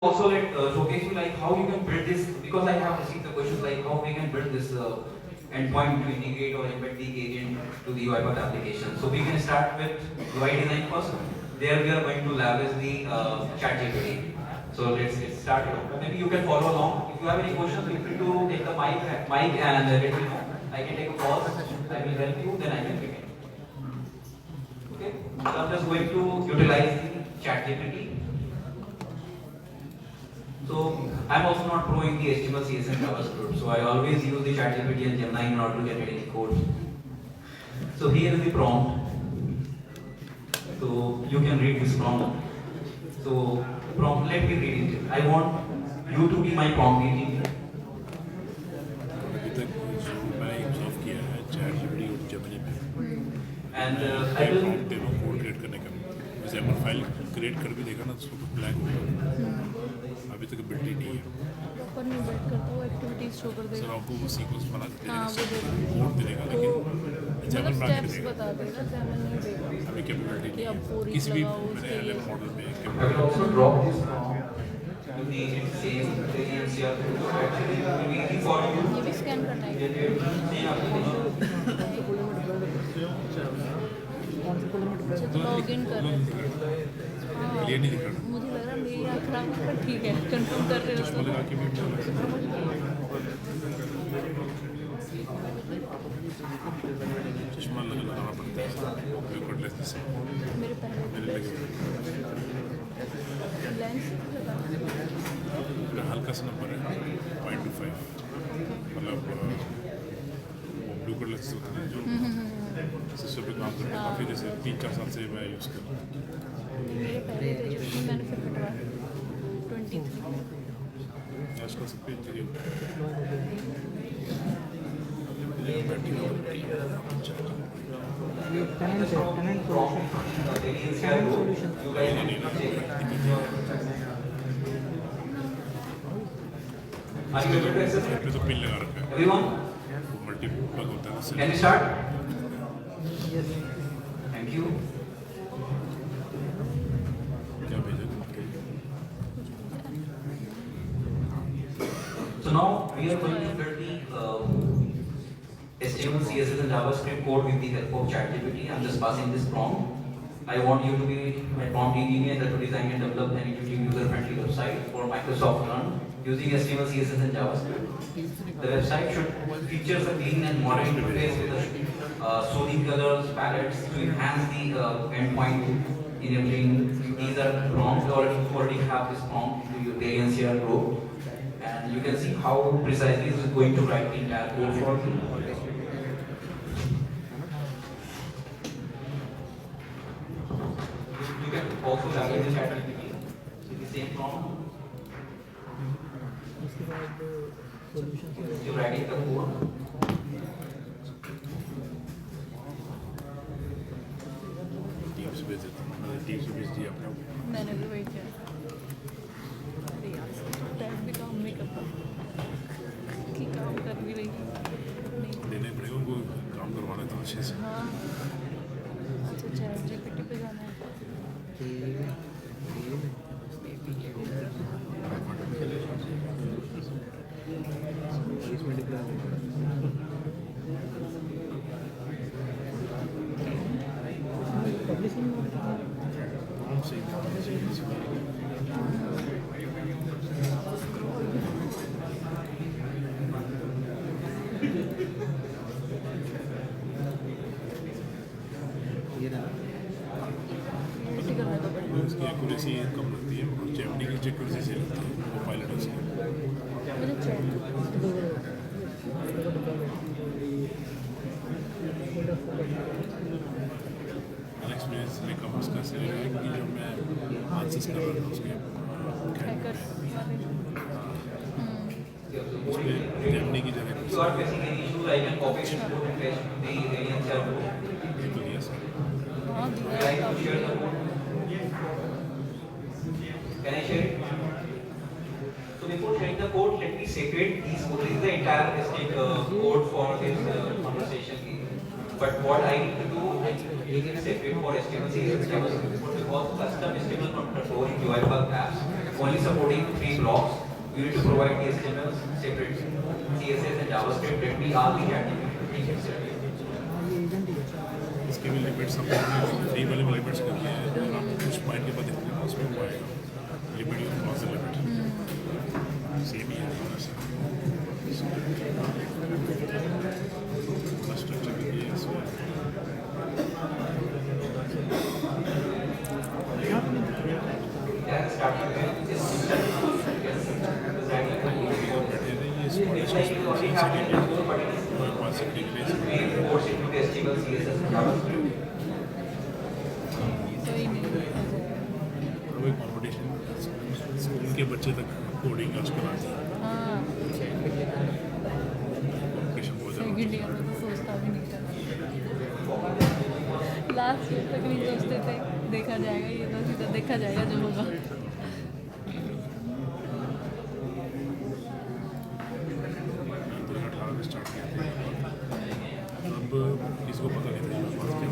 Also showcase you like how you can build this, because I have received the questions like how we can build this endpoint to integrate or embed the agent to the UiPath application. So we can start with UI design first. There we are going to leverage the ChatGPT. So let's get started. Maybe you can follow along. If you have any questions, feel free to take the mic and let me know. I can take a pause. I will help you. Then I can begin. Okay. So I'm just going to utilize the ChatGPT. So I'm also not pro in the HTML, CSS, and JavaScript. So I always use the ChatGPT and Gemini in order to generate any code. So here is the prompt. So you can read this prompt. So prompt, let me read it. I want you to be my prompt engineer. अभी तक जो मैंने observe किया है ChatGPT और Gemini में And I will. prompt दोनों code create करने का XAML फाइल क्रिएट कर भी देगा ना तो उसको ब्लैंक होगा अभी तक बिल्ड नहीं है पर नहीं बिल्ड करता वो एक्टिविटीज शो कर सर देगा। आपको वो सीक्वेंस बना के हाँ, वो देगा। कोड दे देगा लेकिन XAML मतलब बना के स्टेप्स देगा बता देगा, XAML नहीं देगा अभी कैपेबिलिटी कि नहीं अब है फोर किसी भी लगाओ मैंने उसके लिए। LM मॉडल में I will capability also drop this prompt to the same NCR to actually it will be easy for you. ये भी स्कैन करना है। Generate same application. अच्छा तो लॉग इन कर रहे हैं। हाँ, क्लियर नहीं दिख रहा मुझे लग रहा है मेरी आँख खराब है पर ठीक है कंफर्म कर रहे हो चश्मा तो। लगा के भी चश्मा लगाना पड़ता है कॉन्टैक्ट से मेरे पहले मेरे लगे लेंस लगाना है। मेरा हल्का सा नंबर है 0.25 मतलब वो ब्लू कलर से होता है जो सिस्टम पे काम करते हैं काफ़ी जैसे 3-4 साल से मैं यूज़ कर रहा हूँ मेरे पहले थे जिसमें मैंने फिर कटवा 23। आजकल सब पे engineer tenant solution. Tenant solution. You guys need to check. Are you able to access it? पे तो पिन लगा रखा है Everyone, वो मल्टी प्लग होता है उससे can you start? Yes. Thank you. क्या भेजा So now we are going to build the HTML, CSS, and JavaScript code with the help of ChatGPT. I'm just passing this prompt. I want you to be my prompt engineer that will design and develop an intuitive user-friendly website for Microsoft Learn using HTML, CSS, and JavaScript. The website should feature a clean and modern interface with soothing colors, palettes to enhance the endpoint enabling. These are prompts. You already have this prompt to your NCR Pro. And you can see how precisely this is going to write the entire code for you. You can also leverage the ChatGPT. So the same prompt, उसके बाद solution you're writing the code. Team से भेज देता हूँ मैंने team से भेज दिया अपना मैंने भी वही किया। अरे यार टैग भी काम नहीं करता कि काम कर भी रही है। नहीं देने पड़ेगा उनको काम करवाना था अच्छे से हाँ अच्छा ChatGPT पे जाना है। publishing ये रहा इसी करना तो पड़ेगा। उसकी एक्यूरेसी कम लगती है और जेमिनी की एक्यूरेसी से लगती है वो पायलट उसकी मुझे चैट एक्सपीरियंस में कम उसका से है कि जब मैं आंसर्स कर रहा था उसके हैकर उसमें जेमिनी की जगह If you are facing any issue, I can copy this code and paste the NCR code. ये तो दिया सर हाँ Would दिया you like है to share the code? Can I share it? So before sharing the code, let me separate these codes. This is the entire code for this conversation. But what I need to do, I need to make it separate for HTML, CSS, JavaScript. Because custom HTML not controlling UiPath apps. only supporting 3 blocks. You need to provide the HTML separate, CSS and JavaScript. Let me all the ChatGPT ये agent ही है इसके भी limits हम free वाले में limits करते हैं आप कुछ पॉइंट के बाद देखते हैं उसमें वो आएगा limit you cross the limit same ही है स्ट्रक्चर भी है इसमें Yeah, starting with this system. Yes. It's like you only have to do but it is main force into the HTML, CSS and JavaScript. कोई नहीं वही competition school के बच्चे तक कोडिंग आजकल आती है हाँ कॉम्पिटिशन बहुत ज़्यादा सेकंड ईयर में तो सोचता भी नहीं था लास्ट ईयर तक नहीं सोचते थे देखा जाएगा ये तो सीधा देखा जाएगा जो होगा 2018 में स्टार्ट किया था अब किसी को पता नहीं था बात क्या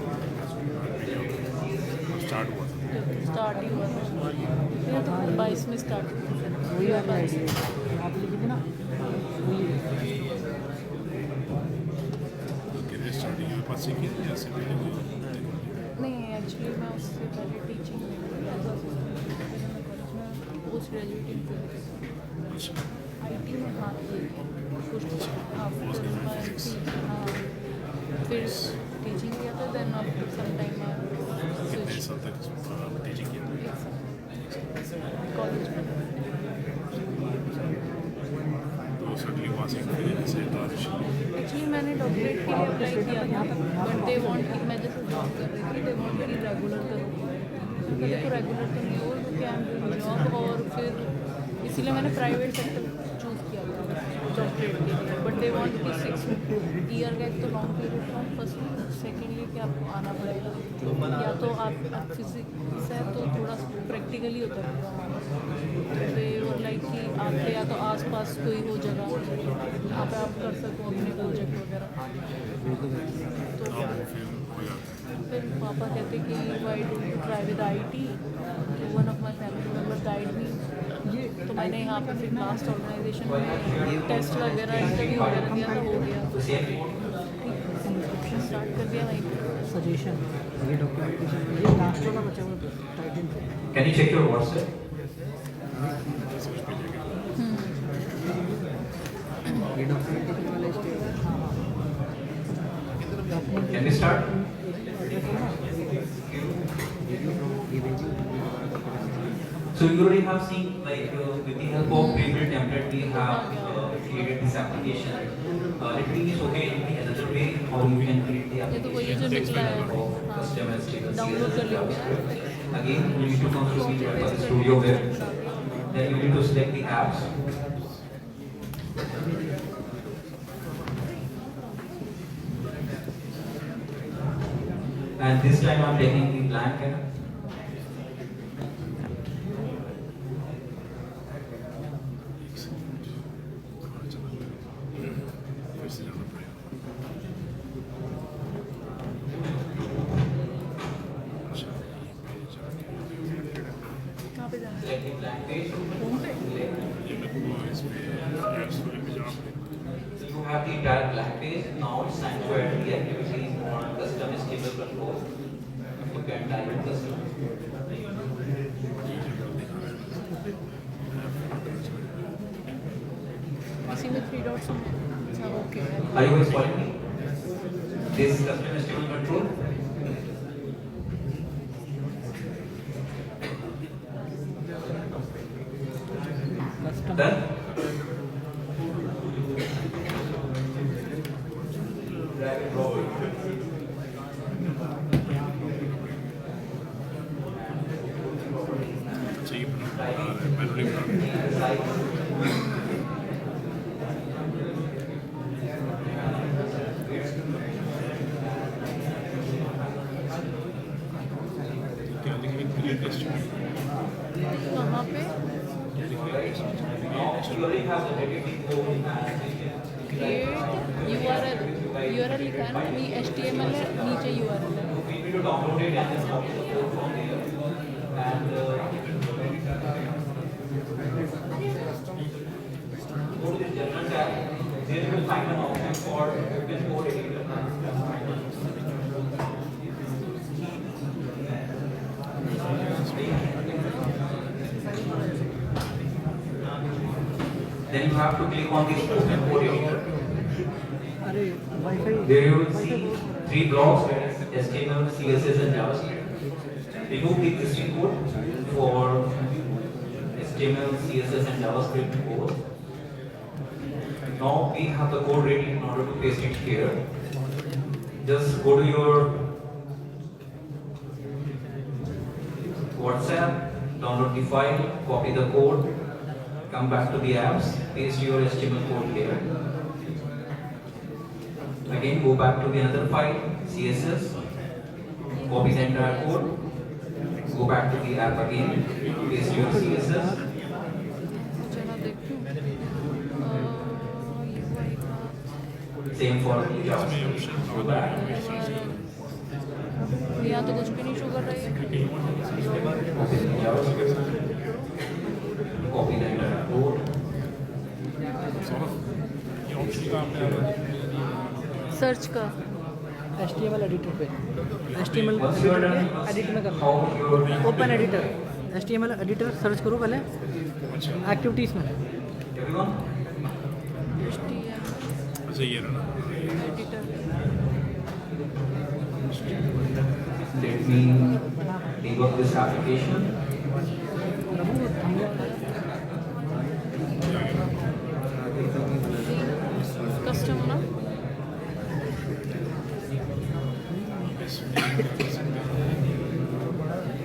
स्टार्ट हुआ था स्टार्ट ही हुआ था ये तो 22 में स्टार्ट हुआ वही वाली आईडी है आप लिखी थी ना वही है कैरियर स्टार्टिंग में पास से किया या ऐसे पहले हुआ नहीं एक्चुअली मैं उससे पहले टीचिंग में पोस्ट ग्रेजुएटिंग अच्छा IT में हाँ कुछ हाँ फिर टीचिंग किया था देन आफ्टर सम टाइम कितने साल तक टीचिंग किया कॉलेज में तो सर्टली वहाँ से जैसे एक्चुअली मैंने डॉक्टरेट के लिए अप्लाई किया था बट दे वांट कि मैं जैसे जॉब कर रही थी दे वांट कि रेगुलर करूँ मैंने देखो रेगुलर तो नहीं हो क्योंकि आई एम डूइंग जॉब और फिर इसीलिए मैंने प्राइवेट सेक्टर चूज़ किया था डॉक्टरेट के लिए बट दे वांट कि 6 ईयर का एक तो लॉन्ग पीरियड था फर्स्ट सेकेंडली कि आपको आना पड़ेगा या तो आप फिजिक्स है तो थोड़ा प्रैक्टिकली होता है तो फिर लाइक कि आपके या तो आसपास कोई हो जगह जहाँ पे आप कर सको अपने प्रोजेक्ट वगैरह तो फिर पापा कहते कि why don't you try with IT one of my family member guide me तो मैंने यहाँ पे फिर लास्ट ऑर्गेनाइजेशन में टेस्ट वगैरह इंटरव्यू वगैरह दिया था हो गया स्टार्ट कर दिया वहीं पे सजेशन ये डॉक्यूमेंटेशन ये लास्ट वाला बचा हुआ title Can you check your WhatsApp? ये डॉक्यूमेंटेशन वाला स्टेज है हाँ डॉक्यूमेंट Can we start? ये भेजिए So you already have seen, like with the help of pre-built template, we have created this application. Let me show you in another way how you can create the ये तो वही application जो निकला है of custom HTML, download कर CSS, लिया Again, you need to come to the Studio Web. Then you need to select the apps. And this time I'm taking the blank app. कहाँ पे जाना Select the blank page. Home पे You have the entire blank page. Now it's time to add the activities on custom HTML control. You can type in custom. इसी में 3 dots हैं अच्छा okay Are you guys following me? This is custom HTML control. Done? Drag and drop it. चाहिए manually बना क्या लिखेंगे create test कहाँ पे You already have the editing code and create URL लिखा है ना मी HTML है नीचे URL है you need to download it and then copy the code from there. And Go to the general tab. There you will find an option for open code editor. Then you have to click on this open code editor. अरे wifi There you will see three blocks: HTML, CSS, and JavaScript. Remove the existing code for HTML, CSS, and JavaScript code. Now we have the code ready in order to paste it here. Just go to your WhatsApp, download the file, copy the code, come back to the apps, paste your HTML code here. Again, go back to the other file, CSS, copy the entire code, go back to the app again, paste your CSS. चलो देखती हूँ UI का Same for the JavaScript. Go back. यहाँ तो कुछ भी नहीं show कर रही है Copy the JavaScript. Copy the entire code. Saurabh ये ऑप्शन कहाँ पे आ रहा है? सर्च का HTML एडिटर पे HTML Once you are done, edit में करना how your open editor HTML editor search करो पहले एक्टिविटीज़ में everyone. HTML अच्छा ये रहा ना editor Let me debug this application. Custom ना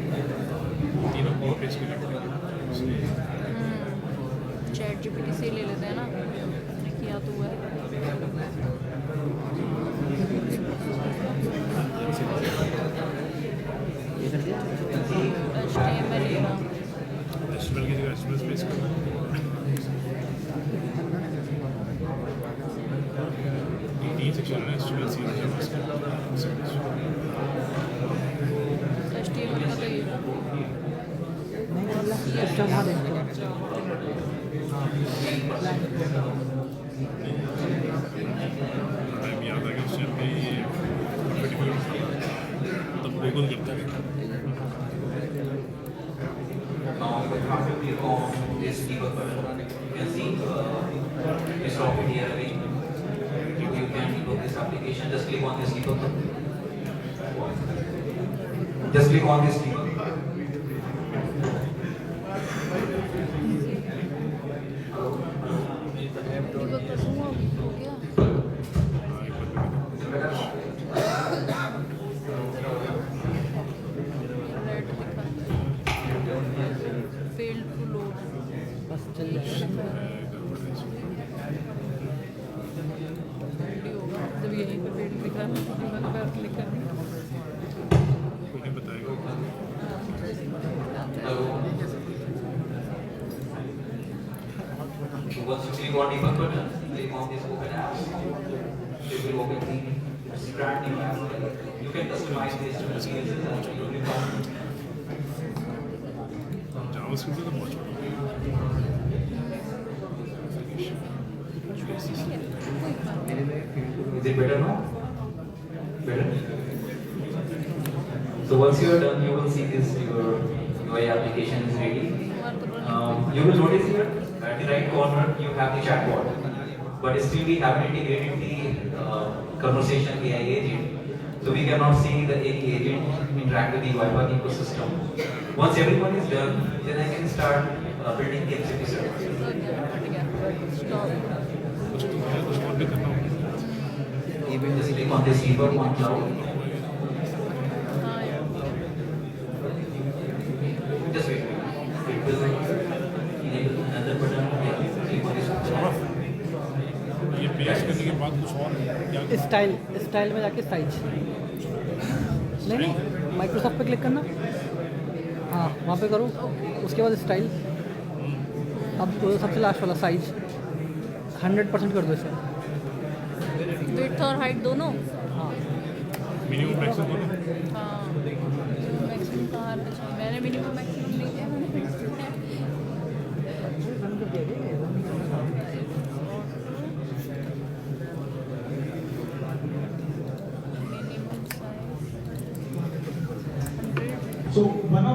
तीनों को पेज पे करते हैं चैट जीपीटी से ले लेते हैं ना किया तो हुआ है HTML ये रहा HTML की जगह HTML पेज करना तीन सेक्शन है HTML CSS JavaScript HTML का तो ये सिस्टम वहाँ देखते हो टाइम याद आ गया उस टाइम पे ये तब गूगल करता है Now you have to click on this debug button. You can see this topic here again. You can debug this application. Just click on this debug button. Just click on this debug. debug कर दूँगा हो गया red लिखा failed to load bus चल होगा जब यहीं पे फेल्ड लिखा है मैंने बैक क्लिक करनी कोई नहीं बताएगा Once you click on debug button, click on this open apps. It will open the brand new app. You can customize this to CSS and uniform. JavaScript तो बहुत छोटा Is it better now? Better? So once you are done, you will see this, your UI application is ready. You will notice here at the right corner you have the chatbot, but still we haven't integrated the conversation AI agent, so we cannot see the AI agent interact with the UI ecosystem. Once everyone is done, then I can start building the MCP services. कुछ तो है कुछ और भी करना होगा Just click on this debug on cloud. Just wait. It will enable another button. Yeah, click on this button. ये page करने के बाद कुछ और क्या स्टाइल में जाके साइज नहीं माइक्रोसॉफ्ट पे क्लिक करना हाँ वहाँ पे करो उसके बाद स्टाइल अब सबसे लास्ट वाला साइज 100% कर दो इसे विड्थ और हाइट दोनों हाँ मिनिमम मैक्सिमम दोनों हाँ मैक्सिमम कहाँ पे चाहिए मैंने मिनिमम मैक्सिमम नहीं दिया मैंने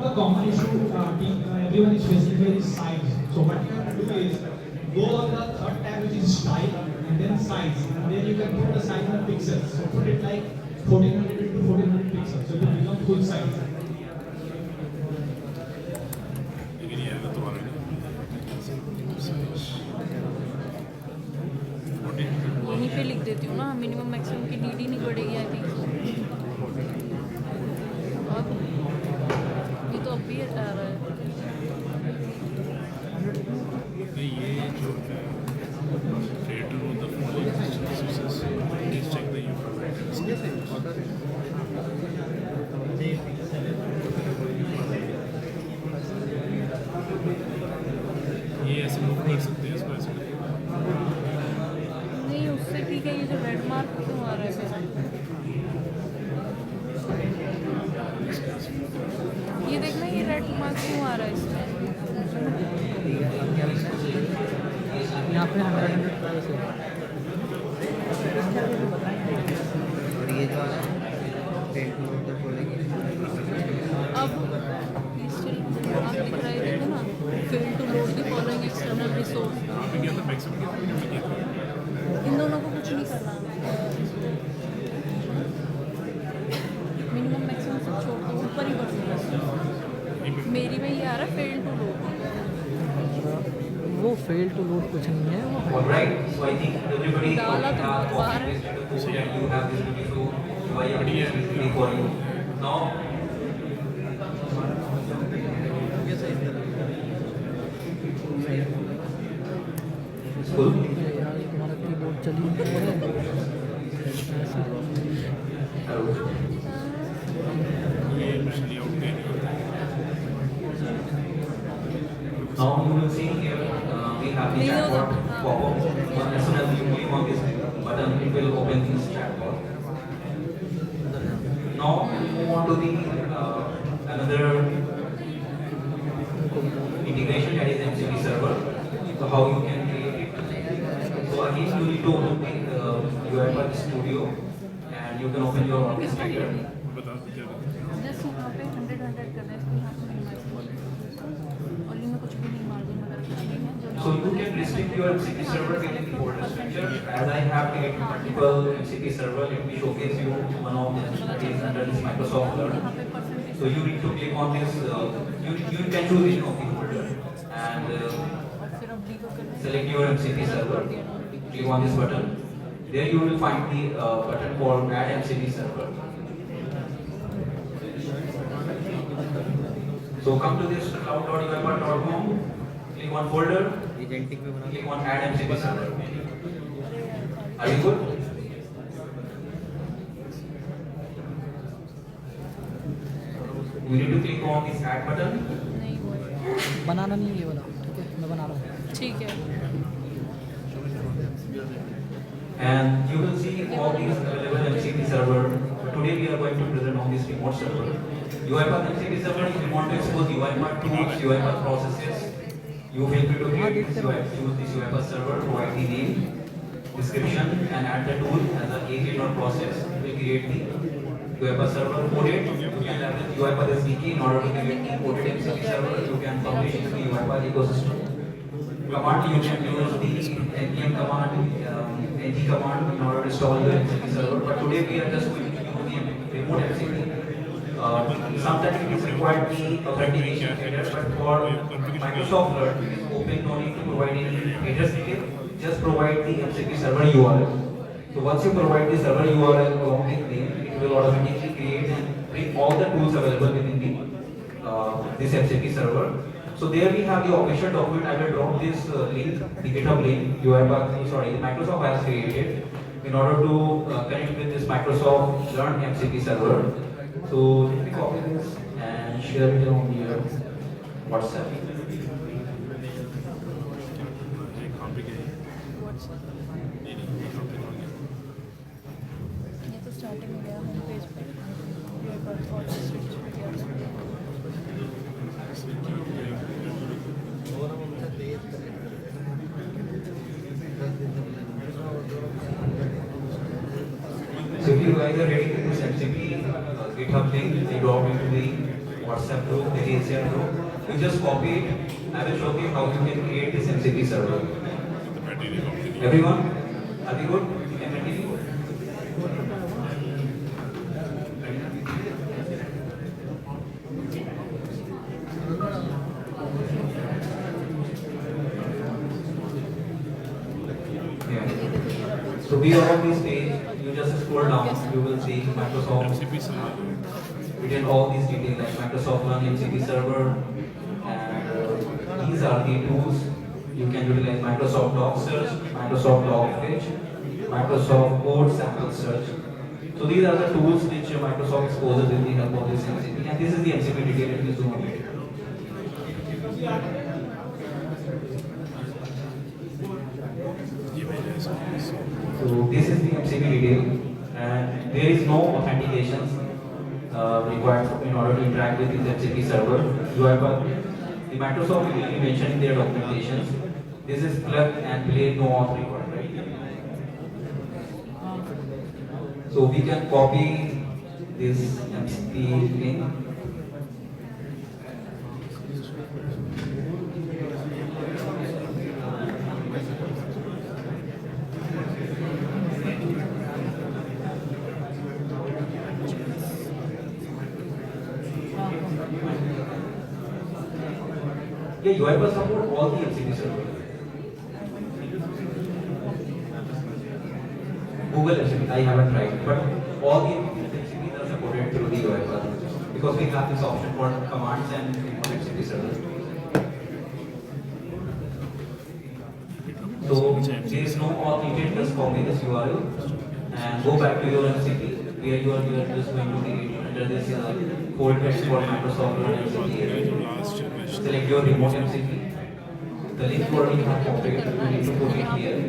the common issue everyone is facing here is size. So what you have to do is go on the third tab which is style and then size, and then you can put the size in pixels. So put it like 1400 into 1400 pixels. So it will become full size. लेकिन ये अगर तुम्हारा यहीं पे लिख देती हूँ ना, मिनिमम मैक्सिमम की नीड ही नहीं पड़ेगी आई थिंक। अब ये तो अभी आ रहा है। नहीं ये जो है creator of the following resources, please check the ये ऐसे मूव कर सकते हैं इसको ऐसे नहीं उससे ठीक है, ये जो रेड मार्क क्यों आ रहा है फिर? ये देखना, ये रेड मार्क क्यों आ रहा है इसमें? यहाँ पे 100 प्राइस है। और ये जो आ रहा है पेंट मोड तो खोलेंगे। अब ये स्टिल आप दिख रहा है, देखो ना, fail to load the following external resource. यहाँ पे क्या था मैक्सिमम क्या था इन दोनों को कुछ नहीं करना, मिनिमम मैक्सिमम सब छोड़ दो, ऊपर ही बढ़ना। मेरी में ये आ रहा है फेल टू लोड। वो फेल टू लोड कुछ नहीं है, वो Alright, so I think everybody डाला तो बहुत बार है। and you have this video, so I am ready for you. Now, cool. यार तुम्हारा कीबोर्ड चली नहीं रहा है। ये मछली आउट नहीं होता Now you will see here, we have the chat box pop-up. As soon as you click on this button, it will open this chat box. Now we move on to the another integration, that is MCP server. So how you can create it? So again you need to open the UiPath Studio and you can open your orchestrator. बता क्या करते just यहाँ पे 100 करना है, इसको यहाँ पे मिनिमाइज कर और इनमें कुछ भी नहीं मार्जिन वगैरह कुछ नहीं है। So you can restrict your MCP server within the folder structure. As I have created multiple MCP server, let me showcase you one of them, that is under this Microsoft Learn. यहाँ पे percentage So you need to click on this, you can choose any of the folder and और फिर अब D को करना select your MCP server. Click on this button. There you will find the button called Add MCP server. So come to this cloud.uipath.com, click on folder, agentic पे बना click on Add MCP server. Are you good? You need to click on this Add button. नहीं हुआ। बनाना नहीं है ये वाला, ठीक है मैं बना रहा हूँ। ठीक है, And you will see all these available MCP server. Today we are going to present on this remote server. UiPath MCP server, if you want to expose UiPath tools, UiPath processes, you feel free to create this use this UiPath server, provide the name, description, and add the tool as an agent or process. We create the UiPath server, code it. You can leverage UiPath SDK in order to create the coded MCP server. You can publish it to the UiPath ecosystem. Command you can use the npm command, ng command in order to install the MCP server. But today we are just going to use the remote MCP. Sometimes it is required the authentication header, but for Microsoft Learn, it is open, no need to provide any headers detail. Just provide the MCP server URL. So once you provide the server URL along with name, it will automatically create and bring all the tools available within the this MCP server. So there we have the official document. I will drop this link, the GitHub link, Microsoft has created in order to connect with this Microsoft Learn MCP server. So let me copy this and share it on your WhatsApp. ये कहाँ पे गए नहीं नहीं ये कहाँ पे गए ये तो स्टार्टिंग में गया होम पेज पे, ये बात और स्विच पे गया था। So if you guys are ready to this MCP GitHub link, they drop into the WhatsApp group, any ACR group. You just copy it. I will show you how you can create this MCP server. The material of the Everyone, are we good? You can continue. Yeah. So we are on this page. You just scroll down. You will see Microsoft. MCP server. Written all these details like Microsoft Run MCP server, and these are the tools you can utilize: Microsoft Doc Search, Microsoft Doc Fetch, Microsoft Code Sample Search. So these are the tools which Microsoft exposes with the help of this MCP, and this is the MCP detail. Let me zoom a bit. ये मेरे है So this is the MCP detail, and there is no authentications required in order to interact with this MCP server. However, the Microsoft will mention in their documentations, this is plug and play, no auth required, right? So we can copy this MCP link. Yeah, UiPath support all the MCP servers. Google MCP, I haven't tried, but all the MCPs are supported through the UiPath because we have this option for commands and MCP servers. So there is no auth needed, just copy this URL and go back to your MCP where you are just going to be under this cold text for Microsoft Run MCP. Select your remote MCP. The link you already have copied, you need to put it here.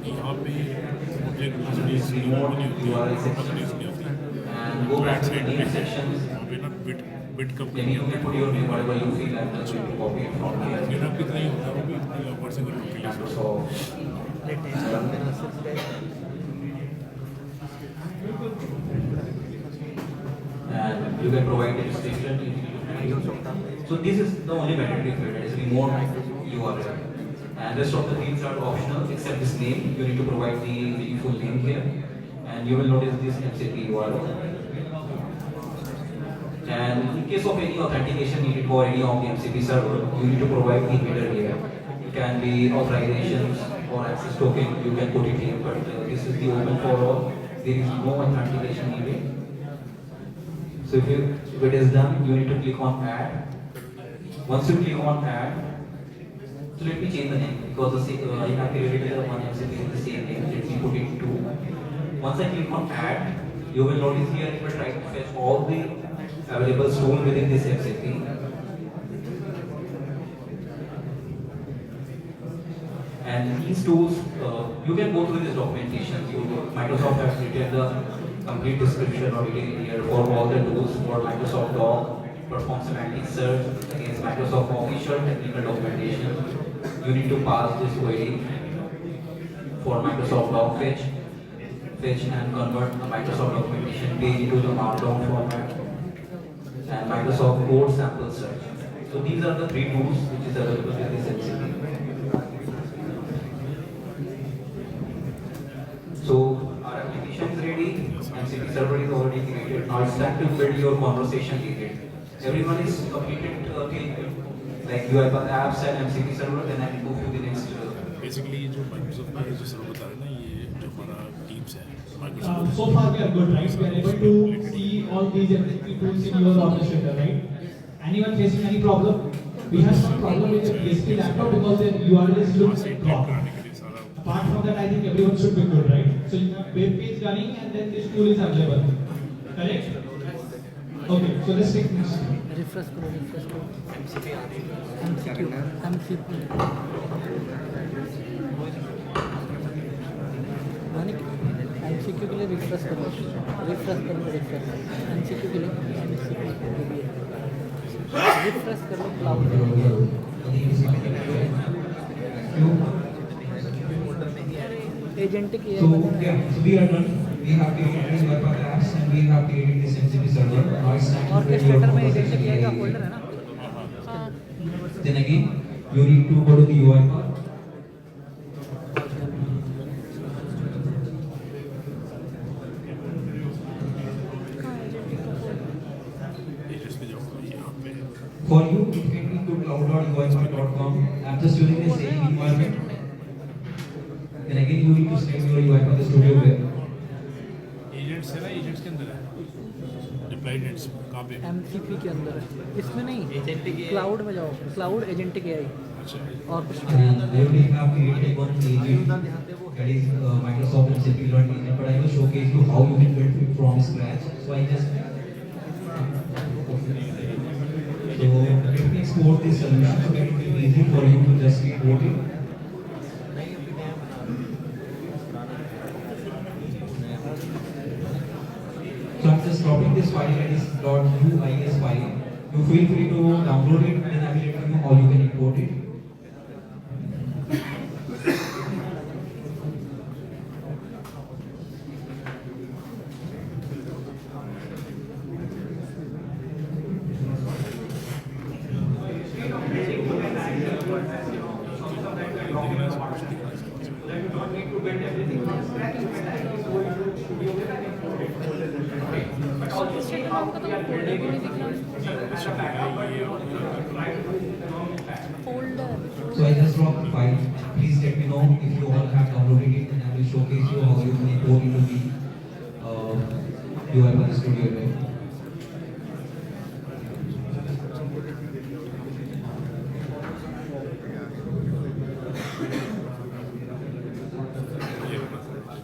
यहाँ पे मुझे This remote URL section and go back to the name sections. वहाँ पे ना bit कब Then you can put your name whatever you feel and just going to copy it from here. मेरा कितना ही होता है वो भी इतनी ऊपर से कर लो Microsoft. And you can provide the description. So this is the only mandatory field, it is remote URL. And rest of the fields are optional except this name. You need to provide the full name here. And you will notice this MCP URL. And in case of any authentication needed for any of the MCP server, you need to provide the header here. It can be authorizations or access token, you can put it here, but this is the open for all. There is no authentication needed. So if it is done, you need to click on add. Once you click on add, so let me change the name because I have created one MCP with the same name. Let me put it 2. Once I click on add, you will notice here it will try to fetch all the available tools within this MCP. And these tools, you can go through this documentation. Microsoft has written the complete description or detail here for all the tools for Microsoft Doc, perform semantic search against Microsoft official technical documentation. You need to pass this query for Microsoft Doc fetch and convert the Microsoft documentation page into the Markdown format, and Microsoft Code Sample Search. So these are the 3 tools which is available in this MCP. So our application is ready, MCP server is already created. Now it's time to build your conversation agent. Everyone is completed like UiPath apps and MCP server, then I will move to the next. Basically ये जो Microsoft का जो server बता रहे हैं ना, ये जो हमारा टीम्स है So Microsoft far we are good, right? We are able to see all these MCP tools in your orchestrator, right? Anyone facing any problem? We have some problem with the PSP laptop because the URL looks dropped. कराने के लिए सारा Apart from that, I think everyone should be good, right? So you have web page running and then this tool is available. Correct? Okay, so let's take next. Refresh करो MCP MCQ के लिए refresh करो MCQ के लिए refresh कर लो Claude agentic So yeah, so we are done. We we have created these UiPath apps and we have created this MCP server. Now it's time to create your orchestrator में conversation agent किया का AI. Folder है ना. हाँ Then again, you need to go to the UiPath. हाँ agentic का folder। Agents पे जाओ यहाँ पे For you, it can be to cloud.uipath.com. I'm just using the same environment. Then again, you need to select your UiPath Studio web. Agents है ना, agents के अंदर है डिप्लॉय एजेंट्स कहाँ पे? एमसीपी के अंदर है, इसमें नहीं. क्लाउड में जाओ, क्लाउड एजेंटिक एआई अच्छा और कुछ. And there we have created one agent that is Microsoft MCP Learn agent, but I will showcase you how you can build it from scratch. So I just let me export this solution so that it will be easy for you to just import it. So I'm just dropping this file that is .uis file. You feel free to download it, and I will let you know how you can import it. Orchestrator नाम का तो folder भी नहीं दिख रहा folder. So I just dropped the file. Please let me know if you all have downloaded it, and I will showcase you how you can import into the UiPath Studio web.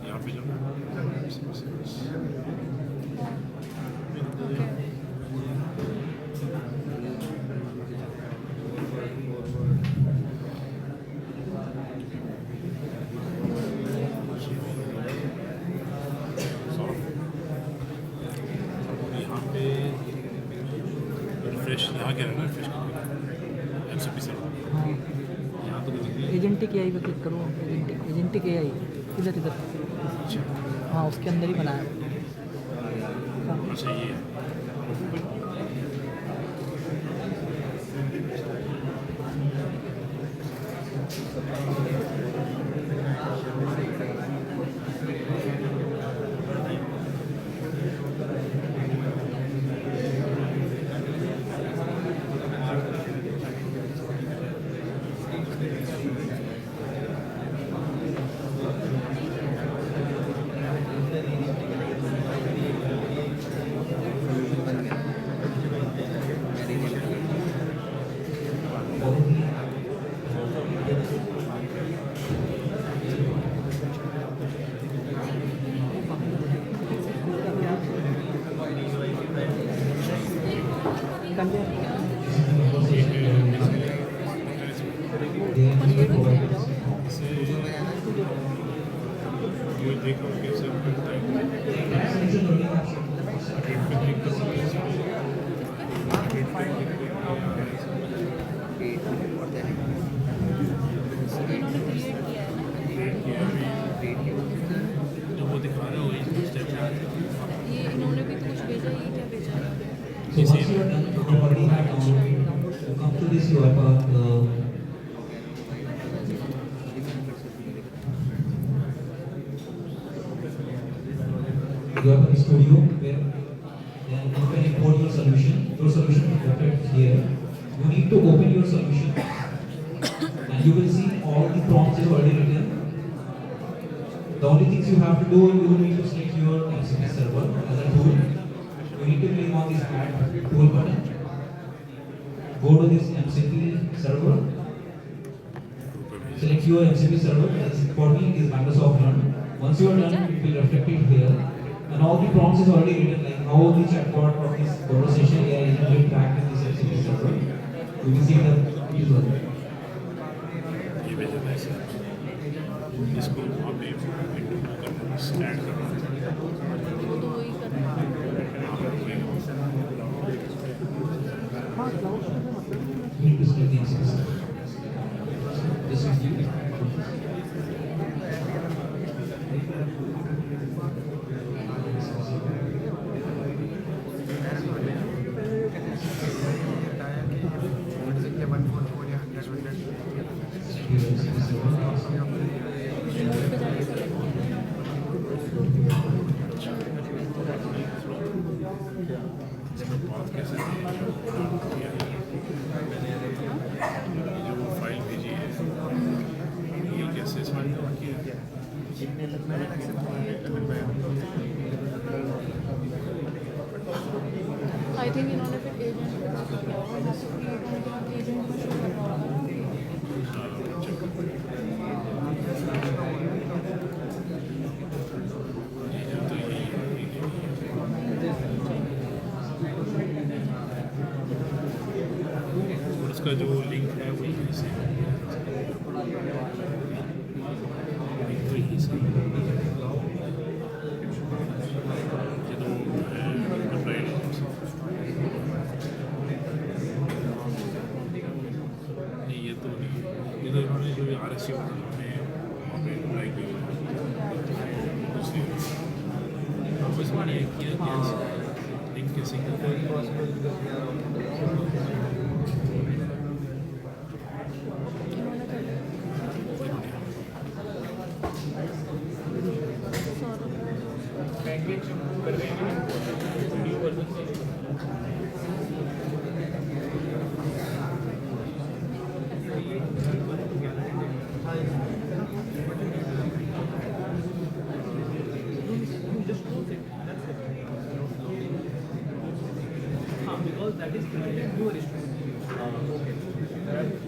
यहाँ पे जाओ यहाँ पे refresh यहाँ क्या रहना refresh MCP server यहाँ तो कुछ नहीं एजेंटिक एआई पे क्लिक करो. एजेंटिक एआई इधर इधर. हाँ उसके अंदर ही बनाया. अच्छा ये है ये देखो कैसे करता है इन्होंने क्रिएट किया है ना जो वो दिखा रहे हो वही स्टेप ये इन्होंने भी तो कुछ भेजा, ये क्या भेजा है? So once you are done, you already have downloaded. You come to this UiPath. UiPath Studio, where then you can import your solution. Your solution is located here. You need to open your solution, and you will see all the prompts is already written. The only things you have to do, you will need to select your MCP server as a tool. You need to click on this add tool button. Go to this MCP server. Select your MCP server. As for me, it is Microsoft Learn. Once you are done, it will reflect it here. And all the prompts is already written, like how the chatbot of this conversation AI agent will interact with this MCP server. You will see the user. ये भेजा था ऐसे इसको वहाँ पे add करना वो तो वही करना है। You need to select the MCP server. This is the remote पे जाके सेलेक्ट किया इसमें बात कैसे किया है? जो वो फाइल भेजी है ये कैसे इसमें किया है? आई थिंक इन्होंने फिर एजेंट पे जाके किया होगा यहाँ से क्रिएट होने के बाद एजेंट में शो कर रहा होगा ना तो यही और उसका जो लिंक है वो यहीं से लिंक तो यहीं से ये तो अप्लाई नहीं ये तो नहीं ये तो इन्होंने जो RSC में वहाँ पे अप्लाई किया दूसरी अब इसमें ये किया कि लिंक कैसे इन्होंने कर लिया Because that is created new restaurant. Okay.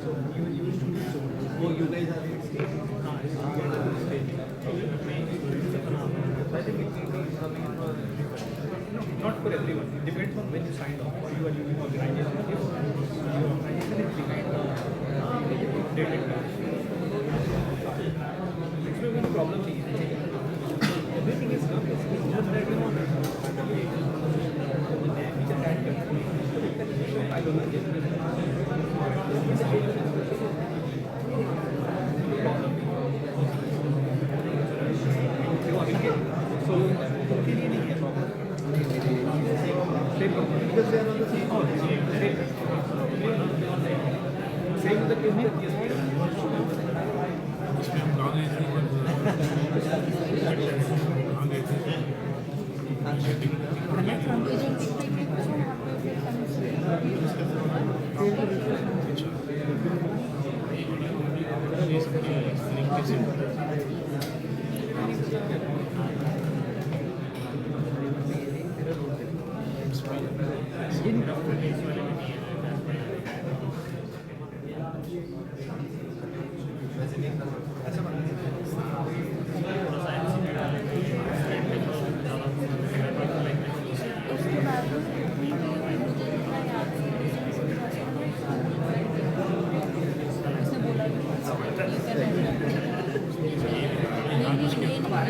So you used to do so. Oh, you guys are in stage. I think not for everyone. It depends on when you signed off or you are using organization. If your organization is behind dated इसमें कोई problem नहीं है. Everything is done. It's just that I don't know. So, उनके लिए नहीं है problem. Because they are on the same board. Same with the case with yes. इसमें हम कहाँ गए थे फ्रंट एजेंट पे क्लिक करो वहाँ पे उसके बाद मुझे इतना याद उसने बोला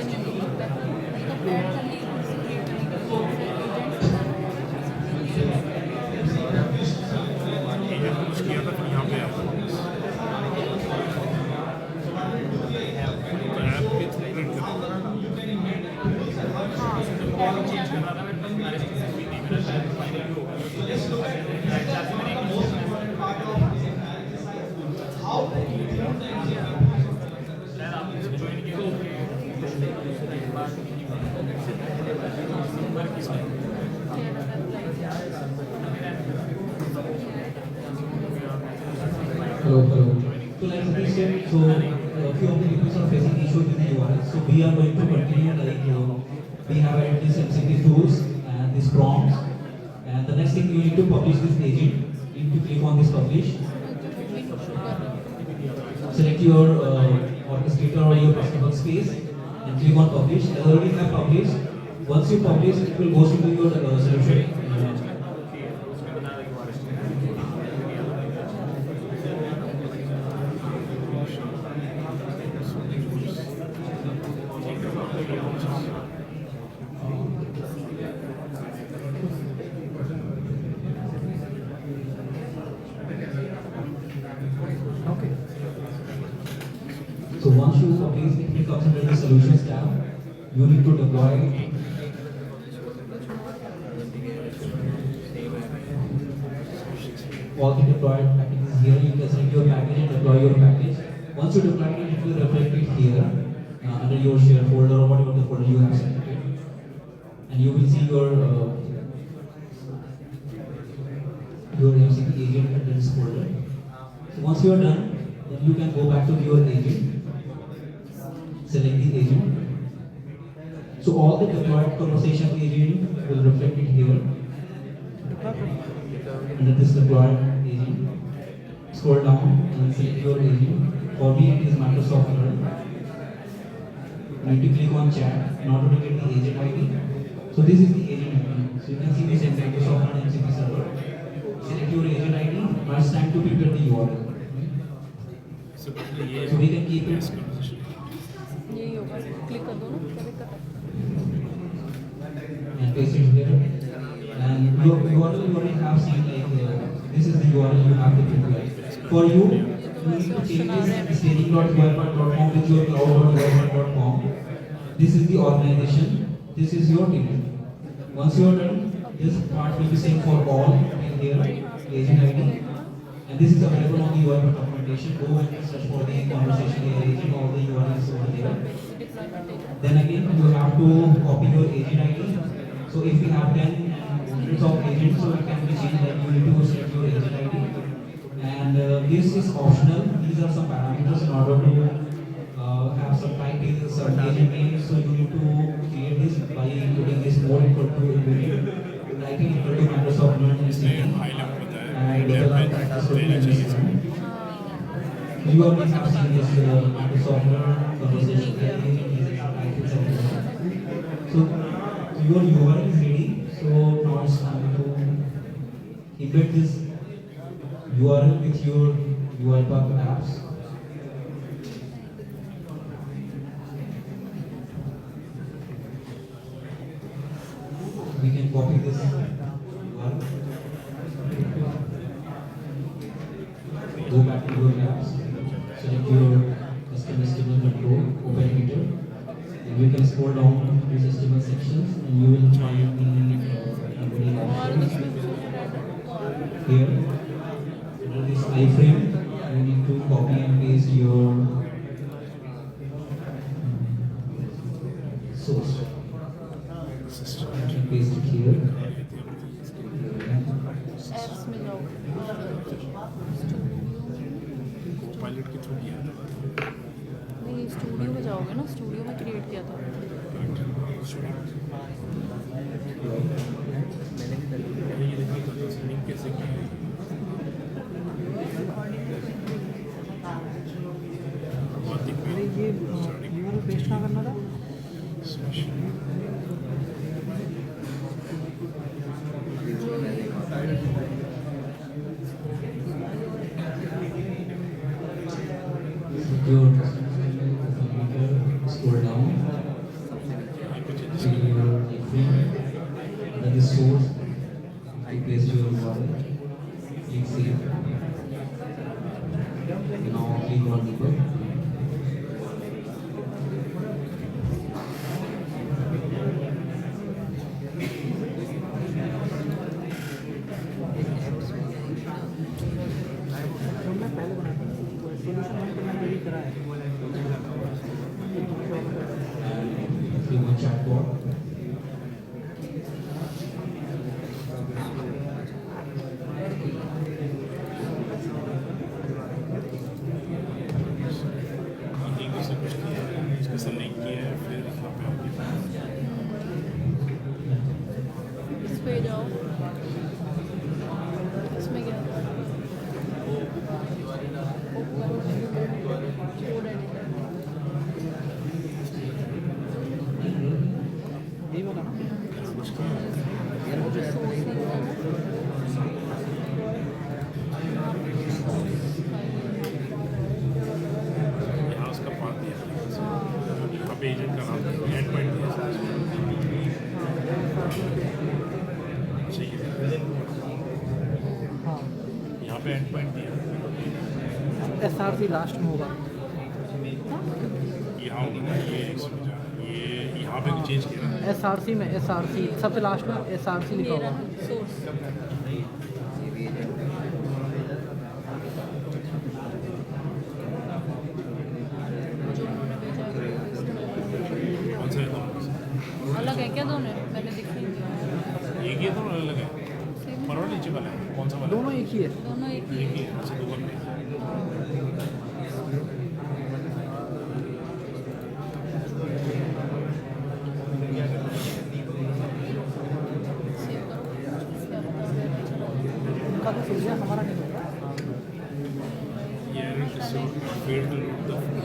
भी ये कर रहे हैं कुछ किया था फिर यहाँ पे तो ऐप भी print Hello. So like we said, so few of the people are facing issues with the URL. So we are going to continue like we have added these MCP tools and these prompts. And the next thing you need to publish this agent. You need to click on this publish. Select your orchestrator or your personal space and click on publish. As already have published. Once you publish, it will go into your solution. So once you publish, it comes under the solutions tab. You need to deploy. All the deployed packages here. You can select your package and deploy your package. Once you deploy it, it will reflect it here under your share folder or whatever the folder you have selected, and you will see your MCP agent under this folder. So once you are done, then you can go back to your agent, select the agent. So all the deployed conversation agent will reflect it here under this deployed agent. Scroll down and select your agent. For me, it is Microsoft Learn. You need to click on chat in order to get the agent ID. So this is the agent ID. So you can see this is Microsoft Learn MCP server. Select your agent ID. Now it's time to prepare the URL. So ये So we can keep it. यही होगा, click कर दो ना, click कर And paste it here. And your URL you already have seen this is the URL you have to prepare. For you need to change this staging.url.com with your cloud.url.com. This is the organization. This is your team. Once you are done, this part will be same for all in here, agent ID. And this is available on the URL documentation. Go and search for the conversation agent, all the URLs over there. Then again, you have to copy your agent ID. So if you have 10 hundreds of agents, so it can be changed, like you need to select your agent ID. And this is optional. These are some parameters in order to have some titles, certain agent names. So you need to create this by including this more equal to writing equal to Microsoft Learn high level बताया and level लेना चाहिए इसमें you already have seen this Microsoft Learn conversation titles and so your URL is ready. So now it's time to embed this URL with your UiPath apps. We can copy this URL. Go back to your apps. Select your custom HTML control, open Twitter. And you can scroll down to the HTML sections and you will find the embedding और options. इसमें Here, under this iframe, you need to copy and paste your source. You can paste it here. Apps में जाओ, pilot के through किया था नहीं studio में जाओगे ना, स्टूडियो में क्रिएट किया था। ये देखिए तो लिंक कैसे किया है बहुत दिख अरे ये URL पेस्ट कहाँ करना था? Your computer, scroll down to your iframe. Under the source, you paste your URL. Click save. Now click on debug. मैं पहले बनाता हूँ सोल्यूशन मैंने रेडी करा है Click on chatbot. एक दूसरे कुछ किया है इसके साथ लिंक किया है फिर यहाँ पे आपके पास इस पे जाओ, इसमें क्या कोड एडिटर यही वाला ना? यहाँ उसका पार्ट दिया यहाँ पे एजेंट का नाम एंड पॉइंट दिया चाहिए हाँ यहाँ पे एंड पॉइंट दिया SRC लास्ट में होगा। यहाँ होगा ये ये यहाँ पे चेंज किया ना SRC में SRC सबसे लास्ट में SRC लिखा मेरा होगा। सोर्स एक ही है तो अलग है ऊपर वाला नीचे वाला है कौन सा वाला दोनों एक ही है। दोनों एक ही एक ही है अच्छा दो वाला है सेव करो क्या पता वगैरह चलो उनका तो फिर हमारा नहीं होगा। ये फेड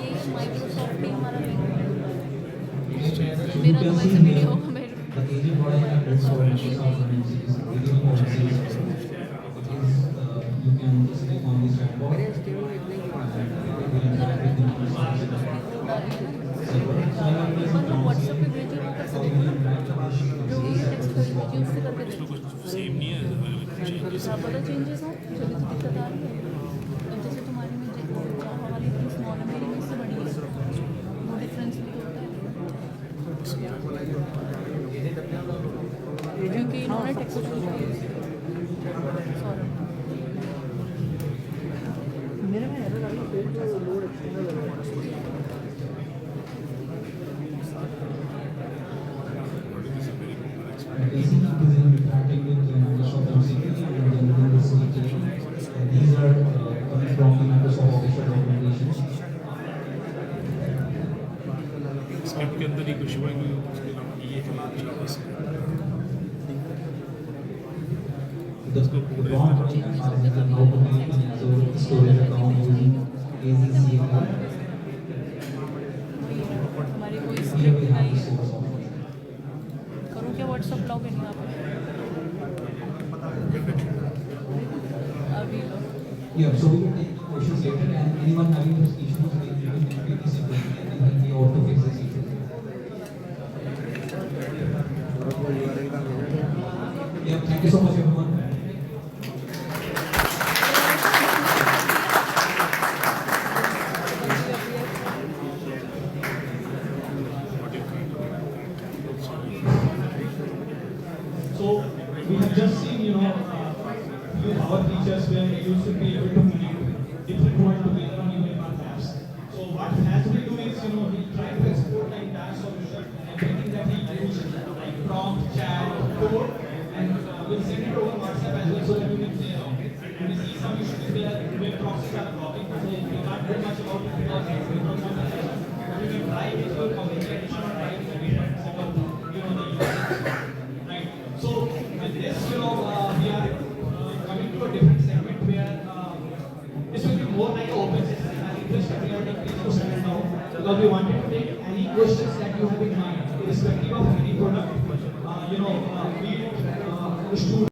ये माइक्रोसॉफ्ट ही हमारा लिंक है So you मेरा तो can वैसे see वीडियो here होगा मेरे the agent body and this for Microsoft Dynamics video policies is you can just click on this red box and it will interact with the पर जो WhatsApp पे भेजे वो कर सकते हो ना जो टेक्स्ट फाइल भेजी उससे करके इसमें देखो कुछ सेम नहीं है चेंजेस क्या पता चेंजेस हो चलिए तो दिक्कत आ रही है अब जैसे तुम्हारी में जावा वाली इतनी स्मॉल है मेरी में इससे बड़ी है वो डिफरेंस भी तो होता है क्योंकि इन्होंने टेक्स्ट सॉरी मेरे में एरर आ गई पेज जो लोड एक्सटेंडर लगा Basically, it is interacting with Microsoft MCP and then within this CTL. And these are coming from the Microsoft official documentation. Script के अंदर ही कुछ हुआ है उसके अलावा ये है बस The prompt asks them how to make the storage account using AZCL. हमारी कोई Here स्क्रिप्ट we have नहीं the है source of it. करूँ क्या व्हाट्सअप लॉग इन यहाँ पे अभी लो Yeah, so we will take the questions later and anyone having those issues, they will complete this sequence and then we ought to fix this issue. Yeah, thank you so much everyone. So we have just seen, few power features where you should be able to connect different world together on your apps. So what has to do is, he tried to export the entire solution and everything that he used, like prompt, chat, code, and we'll send it over WhatsApp as well so that you can play around. And we see some issues where proxies are blocking, so we can't do much about it because we don't have the session. But we can try with your community edition or try with the different set of, the users. Right. So with this, we are coming to a different segment where this will be more like an open session. I request everybody please to settle down because we wanted to take any questions that you have in mind, irrespective of any product. Be it the student.